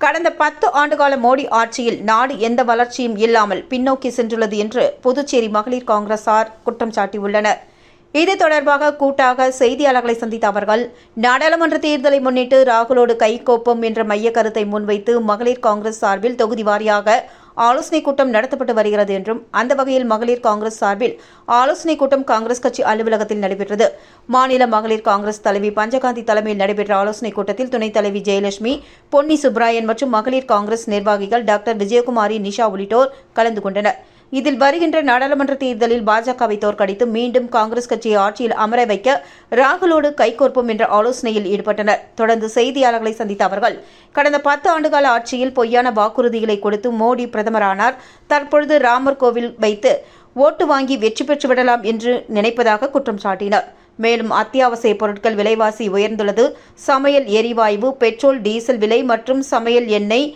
கடந்த 10 ஆண்டுகால மோடி ஆட்சியில் நாடு எந்த வளர்ச்சியும் இல்லாமல் பின்னோக்கி சென்றுள்ளது என்று புதுச்சேரி மகளிர் காங்கிரசார் குற்றம் சாட்டியுள்ளனர். இது தொடர்பாக கூட்டாக செய்தியாளர்களை சந்தித்த அவர்கள், நாடாளுமன்ற தேர்தலை முன்னிட்டு ராகுலோடு கைகோப்பம் என்ற மைய கருத்தை முன்வைத்து மகளிர் காங்கிரஸ் சார்பில் தொகுதி வாரியாக ஆலோசனை கூட்டம் நடத்தப்பட்டு வருகிறது என்றும், அந்த வகையில் மகளிர் காங்கிரஸ் சார்பில் ஆலோசனை கூட்டம் காங்கிரஸ் கட்சி அலுவலகத்தில் நடைபெற்றது. மாநில மகளிர் காங்கிரஸ் தலைவி பஞ்சகாந்தி தலைமையில் நடைபெற்ற ஆலோசனை கூட்டத்தில் துணைத் தலைவி ஜெயலட்சுமி, பொன்னி சுப்ராயன் மற்றும் மகளிர் காங்கிரஸ் நிர்வாகிகள் டாக்டர் விஜயகுமாரி, நிஷா உள்ளிட்டோர் கலந்து கொண்டனர். இதில் வருகின்ற நாடாளுமன்ற தேர்தலில் பாஜகவை தோற்கடித்து மீண்டும் காங்கிரஸ் கட்சியை ஆட்சியில் அமர வைக்க ராகுலோடு கைகோர்ப்போம் என்ற ஆலோசனையில் ஈடுபட்டனர். தொடர்ந்து செய்தியாளர்களை சந்தித்த அவர்கள், கடந்த 10 ஆண்டுகால ஆட்சியில் பொய்யான வாக்குறுதிகளை கொடுத்து மோடி பிரதமரானார். தற்பொழுது ராமர் கோவில் வைத்து ஓட்டு வாங்கி வெற்றி பெற்று விடலாம் என்று நினைப்பதாக குற்றம் சாட்டினார். மேலும் அத்தியாவசிய பொருட்கள் விலைவாசி உயர்ந்துள்ளது. சமையல் எரிவாயு, பெட்ரோல், டீசல் விலை மற்றும் சமையல் எண்ணெய்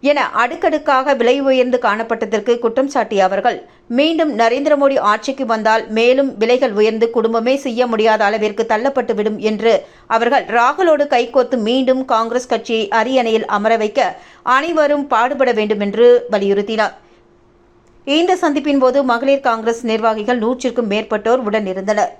என அடுக்கடுக்காக விலை உயர்ந்து காணப்பட்டதற்கு குற்றம் சாட்டிய அவர்கள், மீண்டும் நரேந்திர மோடி ஆட்சிக்கு வந்தால் மேலும் விலைகள் உயர்ந்து குடும்பமே செய்ய முடியாத அளவிற்கு தள்ளப்பட்டுவிடும் என்று அவர்கள் ராகுலோடு கைகோர்த்து மீண்டும் காங்கிரஸ் கட்சியை அரியணையில் அமர வைக்க அனைவரும் பாடுபட வேண்டும் என்று வலியுறுத்தினார். இந்த சந்திப்பின் போது மகளிர் காங்கிரஸ் நிர்வாகிகள் 100க்கும் மேற்பட்டோர் உடனிருந்தனர்.